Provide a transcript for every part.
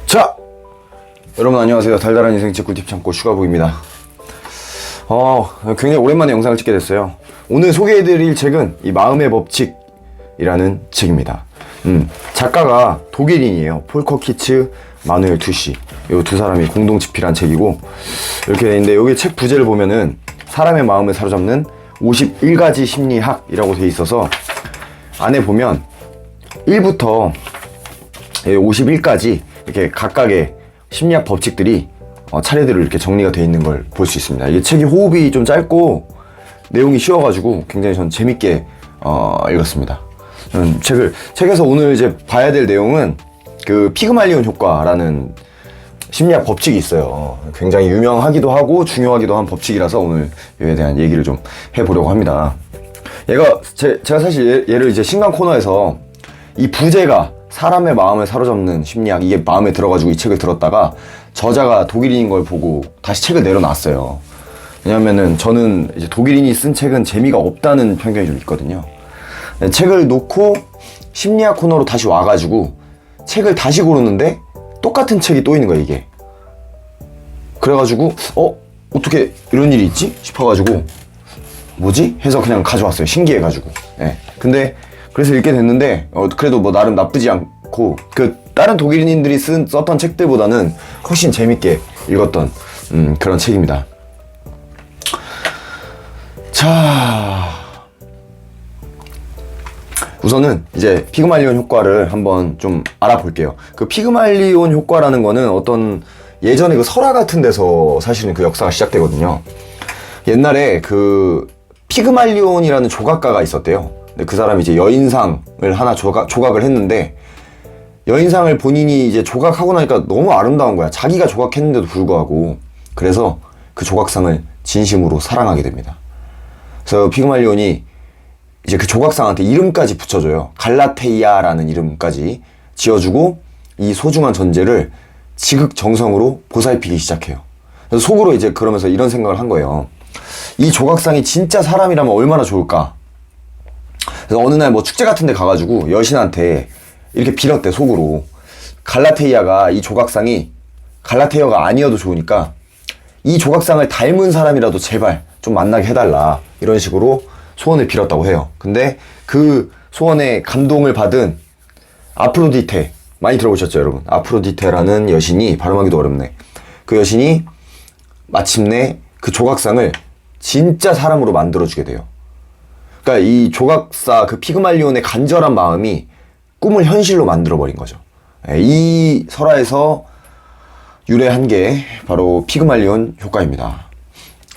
자, 여러분 안녕하세요. 달달한 인생책 꿀팁 창고 슈가북입니다. 굉장히 오랜만에 영상을 찍게 됐어요. 오늘 소개해드릴 책은 이 마음의 법칙이라는 책입니다. 작가가 독일인이에요. 폴커 키츠, 마누엘 투시. 이 두 사람이 공동 집필한 책이고, 이렇게 돼 있는데 여기 책 부제를 보면은 사람의 마음을 사로잡는 51가지 심리학이라고 돼 있어서 안에 보면 1부터 51까지 이렇게 각각의 심리학 법칙들이 차례대로 이렇게 정리가 되어 있는 걸 볼 수 있습니다. 이게 책이 호흡이 좀 짧고 내용이 쉬워가지고 굉장히 전 재밌게 읽었습니다. 책에서 오늘 이제 봐야 될 내용은 그 피그말리온 효과라는 심리학 법칙이 있어요. 굉장히 유명하기도 하고 중요하기도 한 법칙이라서 오늘 이에 대한 얘기를 좀 해보려고 합니다. 제가 사실 얘를 이제 신간 코너에서 이 부제가 사람의 마음을 사로잡는 심리학, 이게 마음에 들어가지고 이 책을 들었다가 저자가 독일인인 걸 보고 다시 책을 내려놨어요. 왜냐면은 저는 이제 독일인이 쓴 책은 재미가 없다는 편견이 좀 있거든요. 책을 놓고 심리학 코너로 다시 와가지고 책을 다시 고르는데 똑같은 책이 또 있는 거예요, 이게. 그래가지고 어떻게 이런 일이 있지? 싶어가지고 뭐지? 해서 그냥 가져왔어요. 신기해가지고. 근데 그래서 읽게 됐는데 그래도 뭐 나름 나쁘지 않고 그 다른 독일인들이 썼던 책들보다는 훨씬 재밌게 읽었던 그런 책입니다. 자, 우선은 이제 피그말리온 효과를 한번 좀 알아볼게요. 그 피그말리온 효과라는 거는 어떤 예전에 그 설화 같은 데서 사실은 그 역사가 시작되거든요. 옛날에 그 피그말리온이라는 조각가가 있었대요. 근데 그 사람이 이제 여인상을 하나 조각을 했는데, 여인상을 본인이 이제 조각하고 나니까 너무 아름다운 거야. 자기가 조각했는데도 불구하고. 그래서 그 조각상을 진심으로 사랑하게 됩니다. 그래서 피그말리온이 이제 그 조각상한테 이름까지 붙여줘요. 갈라테이아라는 이름까지 지어주고 이 소중한 존재를 지극정성으로 보살피기 시작해요. 그래서 속으로 이제 그러면서 이런 생각을 한 거예요. 이 조각상이 진짜 사람이라면 얼마나 좋을까. 그래서 어느 날 뭐 축제 같은 데 가가지고 여신한테 이렇게 빌었대, 속으로. 갈라테이아가 이 조각상이 갈라테이아가 아니어도 좋으니까 이 조각상을 닮은 사람이라도 제발 좀 만나게 해달라, 이런 식으로 소원을 빌었다고 해요. 근데 그 소원에 감동을 받은 아프로디테, 많이 들어보셨죠 여러분? 아프로디테라는 여신이, 발음하기도 어렵네. 그 여신이 마침내 그 조각상을 진짜 사람으로 만들어주게 돼요. 그러니까 이 조각사 그 피그말리온의 간절한 마음이 꿈을 현실로 만들어버린 거죠. 이 설화에서 유래한 게 바로 피그말리온 효과입니다.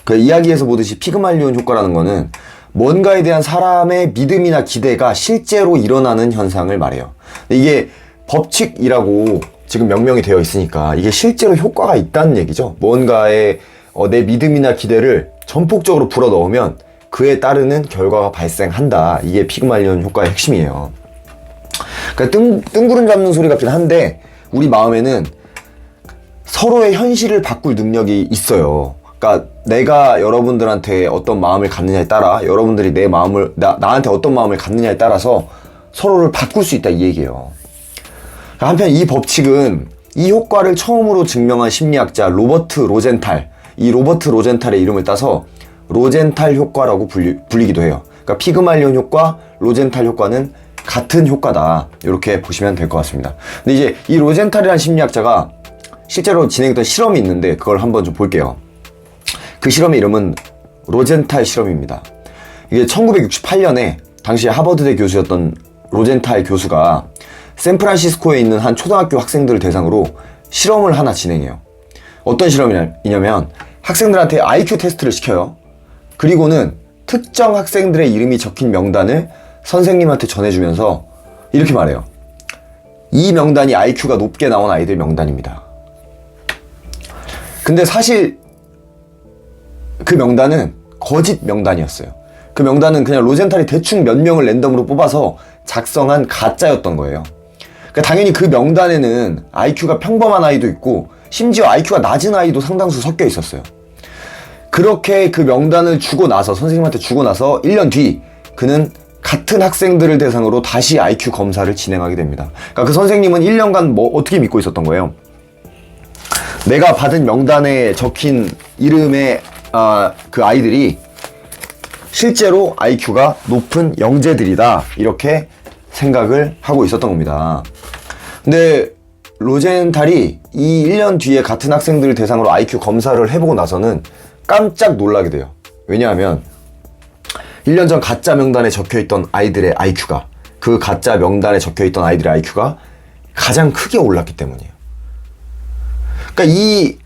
그 이야기에서 보듯이 피그말리온 효과라는 거는 뭔가에 대한 사람의 믿음이나 기대가 실제로 일어나는 현상을 말해요. 이게 법칙이라고 지금 명명이 되어 있으니까 이게 실제로 효과가 있다는 얘기죠. 뭔가에 내 믿음이나 기대를 전폭적으로 불어넣으면 그에 따르는 결과가 발생한다. 이게 피그말리온 효과의 핵심이에요. 그러니까 뜬구름 잡는 소리 같긴 한데 우리 마음에는 서로의 현실을 바꿀 능력이 있어요. 그러니까 내가 여러분들한테 어떤 마음을 갖느냐에 따라 여러분들이 내 마음을 나한테 어떤 마음을 갖느냐에 따라서 서로를 바꿀 수 있다, 이 얘기예요. 한편 이 법칙은 이 효과를 처음으로 증명한 심리학자 로버트 로젠탈, 이 로버트 로젠탈의 이름을 따서 로젠탈 효과라고 불리기도 해요. 그러니까 피그말리온 효과, 로젠탈 효과는 같은 효과다, 이렇게 보시면 될 것 같습니다. 근데 이제 이 로젠탈이라는 심리학자가 실제로 진행했던 실험이 있는데 그걸 한번 좀 볼게요. 그 실험의 이름은 로젠탈 실험입니다. 이게 1968년에 당시 하버드대 교수였던 로젠탈 교수가 샌프란시스코에 있는 한 초등학교 학생들을 대상으로 실험을 하나 진행해요. 어떤 실험이냐면 학생들한테 IQ 테스트를 시켜요. 그리고는 특정 학생들의 이름이 적힌 명단을 선생님한테 전해주면서 이렇게 말해요. 이 명단이 IQ가 높게 나온 아이들 명단입니다. 근데 사실 그 명단은 거짓 명단이었어요. 그 명단은 그냥 로젠탈이 대충 몇 명을 랜덤으로 뽑아서 작성한 가짜였던 거예요. 그러니까 당연히 그 명단에는 IQ가 평범한 아이도 있고 심지어 IQ가 낮은 아이도 상당수 섞여 있었어요. 그렇게 그 명단을 주고 나서, 선생님한테 주고 나서 1년 뒤 그는 같은 학생들을 대상으로 다시 IQ 검사를 진행하게 됩니다. 그러니까 그 선생님은 1년간 뭐 어떻게 믿고 있었던 거예요? 내가 받은 명단에 적힌 이름의 그 아이들이 실제로 IQ가 높은 영재들이다, 이렇게 생각을 하고 있었던 겁니다. 근데 로젠탈이 이 1년 뒤에 같은 학생들을 대상으로 IQ 검사를 해보고 나서는 깜짝 놀라게 돼요. 왜냐하면 1년 전 가짜 명단에 적혀있던 아이들의 IQ가, 그 가짜 명단에 적혀있던 아이들의 IQ가 가장 크게 올랐기 때문이에요. 그러니까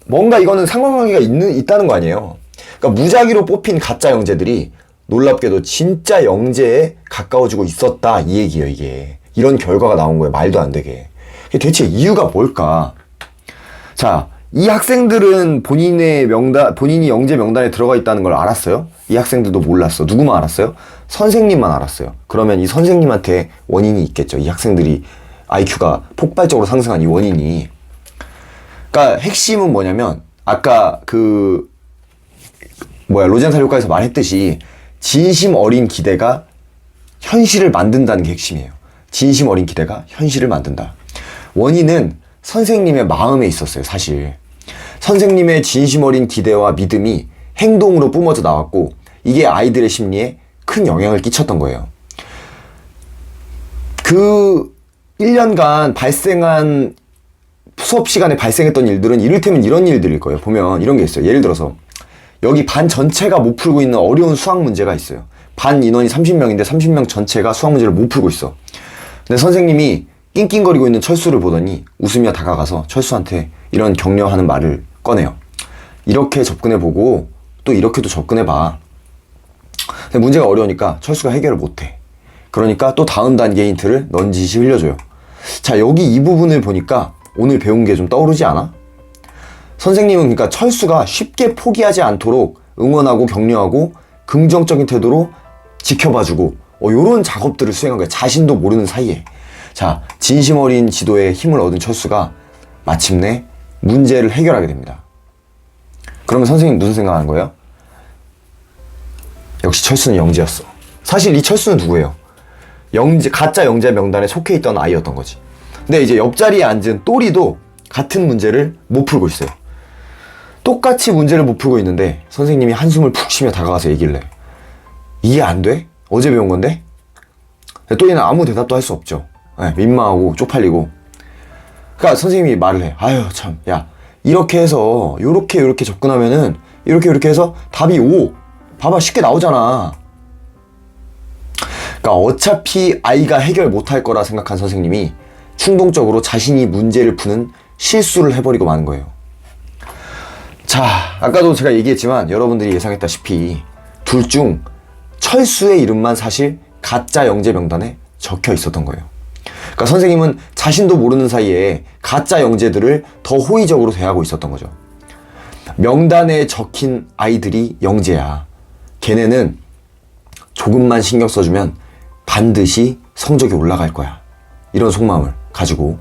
뭔가 이거는 상관관계가 있다는 거 아니에요. 그러니까 무작위로 뽑힌 가짜 영재들이 놀랍게도 진짜 영재에 가까워지고 있었다, 이 얘기예요. 이게 이런 결과가 나온 거예요. 말도 안 되게. 대체 이유가 뭘까? 자, 이 학생들은 본인이 영재 명단에 들어가 있다는 걸 알았어요? 이 학생들도 몰랐어. 누구만 알았어요? 선생님만 알았어요. 그러면 이 선생님한테 원인이 있겠죠. 이 학생들이 IQ가 폭발적으로 상승한 이 원인이. 그러니까 핵심은 뭐냐면, 아까 로젠탈 효과에서 말했듯이 진심 어린 기대가 현실을 만든다는 게 핵심이에요. 진심 어린 기대가 현실을 만든다. 원인은 선생님의 마음에 있었어요, 사실. 선생님의 진심 어린 기대와 믿음이 행동으로 뿜어져 나왔고, 이게 아이들의 심리에 큰 영향을 끼쳤던 거예요. 그 1년간 발생한, 수업 시간에 발생했던 일들은 이를테면 이런 일들일 거예요. 보면 이런 게 있어요. 예를 들어서 여기 반 전체가 못 풀고 있는 어려운 수학 문제가 있어요. 반 인원이 30명인데 30명 전체가 수학 문제를 못 풀고 있어. 근데 선생님이 낑낑거리고 있는 철수를 보더니 웃으며 다가가서 철수한테 이런 격려하는 말을 꺼내요. 이렇게 접근해보고 또 이렇게도 접근해봐. 근데 문제가 어려우니까 철수가 해결을 못해. 그러니까 또 다음 단계 힌트를 넌지시 흘려줘요. 자, 여기 이 부분을 보니까 오늘 배운 게 좀 떠오르지 않아? 선생님은 그러니까 철수가 쉽게 포기하지 않도록 응원하고 격려하고 긍정적인 태도로 지켜봐주고 요런 작업들을 수행한 거야. 자신도 모르는 사이에. 자, 진심 어린 지도에 힘을 얻은 철수가 마침내 문제를 해결하게 됩니다. 그러면 선생님 무슨 생각하는 거예요? 역시 철수는 영재였어. 사실 이 철수는 누구예요? 가짜 영재 명단에 속해 있던 아이였던 거지. 근데 이제 옆자리에 앉은 또리도 같은 문제를 못 풀고 있어요. 똑같이 문제를 못 풀고 있는데 선생님이 한숨을 푹 쉬며 다가가서 얘기를 해. 이해 안 돼? 어제 배운 건데? 또리는 아무 대답도 할 수 없죠. 민망하고 쪽팔리고. 그러니까 선생님이 말을 해. 아유 참, 야, 이렇게 해서 요렇게 접근하면은 이렇게 해서 답이 5. 봐봐, 쉽게 나오잖아. 그러니까 어차피 아이가 해결 못할 거라 생각한 선생님이 충동적으로 자신이 문제를 푸는 실수를 해버리고 마는 거예요. 자, 아까도 제가 얘기했지만 여러분들이 예상했다시피 둘 중 철수의 이름만 사실 가짜 영재 명단에 적혀 있었던 거예요. 그러니까 선생님은 자신도 모르는 사이에 가짜 영재들을 더 호의적으로 대하고 있었던 거죠. 명단에 적힌 아이들이 영재야. 걔네는 조금만 신경 써주면 반드시 성적이 올라갈 거야. 이런 속마음을 가지고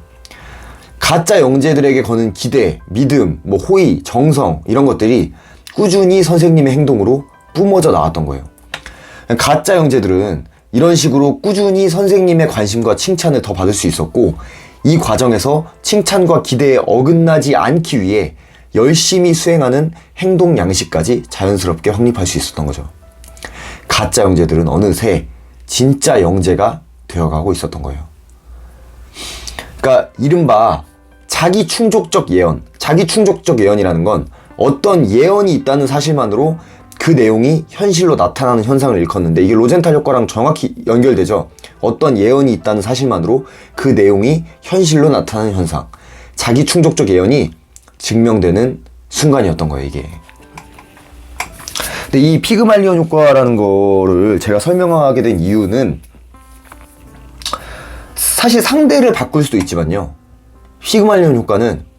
가짜 영재들에게 거는 기대, 믿음, 호의, 정성, 이런 것들이 꾸준히 선생님의 행동으로 뿜어져 나왔던 거예요. 가짜 영재들은 이런 식으로 꾸준히 선생님의 관심과 칭찬을 더 받을 수 있었고, 이 과정에서 칭찬과 기대에 어긋나지 않기 위해 열심히 수행하는 행동 양식까지 자연스럽게 확립할 수 있었던 거죠. 가짜 영재들은 어느새 진짜 영재가 되어가고 있었던 거예요. 그러니까 이른바 자기 충족적 예언이라는 건 어떤 예언이 있다는 사실만으로 그 내용이 현실로 나타나는 현상을 일컫는데, 이게 로젠탈 효과랑 정확히 연결되죠. 어떤 예언이 있다는 사실만으로 그 내용이 현실로 나타나는 현상, 자기 충족적 예언이 증명되는 순간이었던 거예요, 이게. 근데 이 피그말리온 효과라는 거를 제가 설명하게 된 이유는, 사실 상대를 바꿀 수도 있지만요, 피그말리온 효과는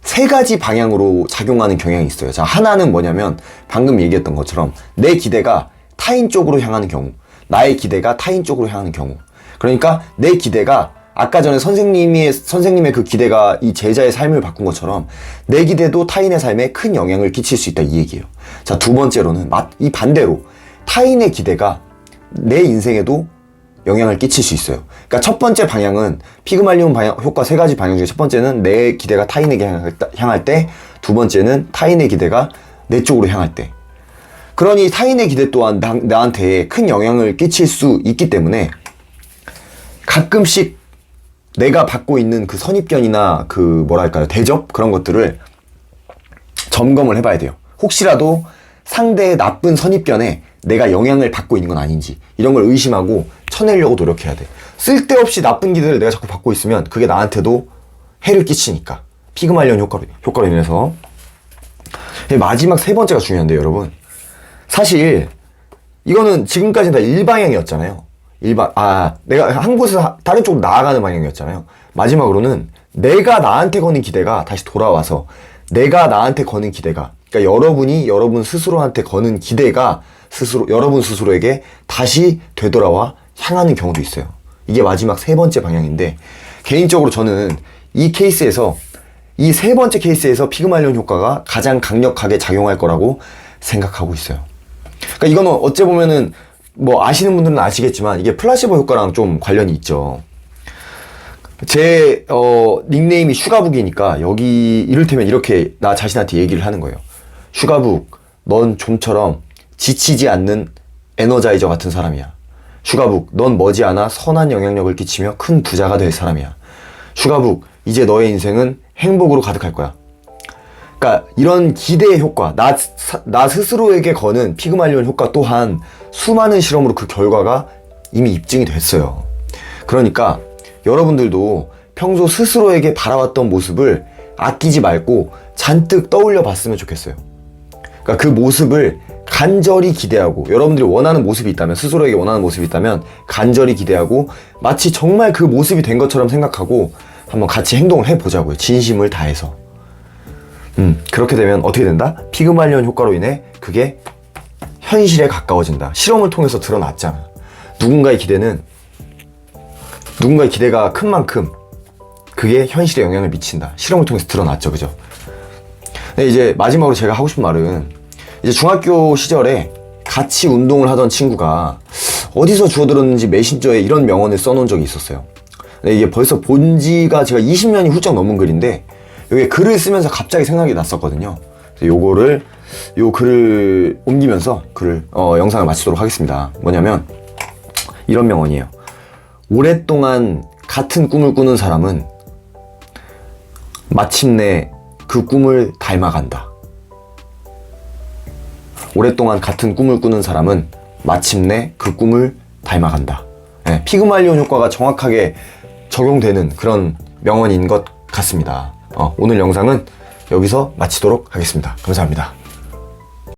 세 가지 방향으로 작용하는 경향이 있어요. 자, 하나는 뭐냐면 방금 얘기했던 것처럼 내 기대가 타인 쪽으로 향하는 경우, 나의 기대가 타인 쪽으로 향하는 경우. 그러니까 내 기대가 아까 전에 선생님의 그 기대가 이 제자의 삶을 바꾼 것처럼 내 기대도 타인의 삶에 큰 영향을 끼칠 수 있다, 이 얘기예요. 자, 두 번째로는 이 반대로 타인의 기대가 내 인생에도 영향을 끼칠 수 있어요. 그러니까 첫 번째 방향은 피그말리온 효과 3가지 방향 중에 첫 번째는 내 기대가 타인에게 향할 때, 두 번째는 타인의 기대가 내 쪽으로 향할 때. 그러니 타인의 기대 또한 나한테 큰 영향을 끼칠 수 있기 때문에 가끔씩 내가 받고 있는 그 선입견이나 그 뭐랄까요, 대접? 그런 것들을 점검을 해봐야 돼요. 혹시라도 상대의 나쁜 선입견에 내가 영향을 받고 있는 건 아닌지 이런 걸 의심하고 쳐내려고 노력해야 돼. 쓸데없이 나쁜 기대를 내가 자꾸 받고 있으면 그게 나한테도 해를 끼치니까. 피그말리온 효과로 인해서. 마지막 3번째가 중요한데요, 여러분. 사실 이거는 지금까지는 다 일방향이었잖아요. 내가 한 곳에서 다른 쪽으로 나아가는 방향이었잖아요. 마지막으로는 내가 나한테 거는 기대가 다시 돌아와서 내가 나한테 거는 기대가, 그러니까 여러분이 여러분 스스로한테 거는 기대가 여러분 스스로에게 다시 되돌아와 향하는 경우도 있어요. 이게 마지막 3번째 방향인데, 개인적으로 저는 이 케이스에서, 이 3번째 케이스에서 피그말리온 효과가 가장 강력하게 작용할 거라고 생각하고 있어요. 그러니까 이거는 어째 보면은 뭐 아시는 분들은 아시겠지만 이게 플라시보 효과랑 좀 관련이 있죠. 제 닉네임이 슈가북이니까 여기 이를테면 이렇게 나 자신한테 얘기를 하는 거예요. 슈가북, 넌 좀처럼 지치지 않는 에너자이저 같은 사람이야. 슈가북, 넌 머지않아 선한 영향력을 끼치며 큰 부자가 될 사람이야. 슈가북, 이제 너의 인생은 행복으로 가득할 거야. 그러니까 이런 기대의 효과, 나 스스로에게 거는 피그말리온 효과 또한 수많은 실험으로 그 결과가 이미 입증이 됐어요. 그러니까 여러분들도 평소 스스로에게 바라왔던 모습을 아끼지 말고 잔뜩 떠올려 봤으면 좋겠어요. 그러니까 그 모습을 간절히 기대하고, 여러분들이 원하는 모습이 있다면, 스스로에게 원하는 모습이 있다면 간절히 기대하고 마치 정말 그 모습이 된 것처럼 생각하고 한번 같이 행동을 해보자고요. 진심을 다해서. 그렇게 되면 어떻게 된다? 피그말리온 효과로 인해 그게 현실에 가까워진다. 실험을 통해서 드러났잖아. 누군가의 기대가 큰 만큼 그게 현실에 영향을 미친다. 실험을 통해서 드러났죠. 그죠? 근데 이제 마지막으로 제가 하고 싶은 말은, 이제 중학교 시절에 같이 운동을 하던 친구가 어디서 주워들었는지 메신저에 이런 명언을 써놓은 적이 있었어요. 근데 이게 벌써 본 지가 제가 20년이 훌쩍 넘은 글인데, 여기 글을 쓰면서 갑자기 생각이 났었거든요. 그래서 요 글을 옮기면서 영상을 마치도록 하겠습니다. 뭐냐면 이런 명언이에요. 오랫동안 같은 꿈을 꾸는 사람은 마침내 그 꿈을 닮아간다. 오랫동안 같은 꿈을 꾸는 사람은 마침내 그 꿈을 닮아간다. 네, 피그말리온 효과가 정확하게 적용되는 그런 명언인 것 같습니다. 오늘 영상은 여기서 마치도록 하겠습니다. 감사합니다.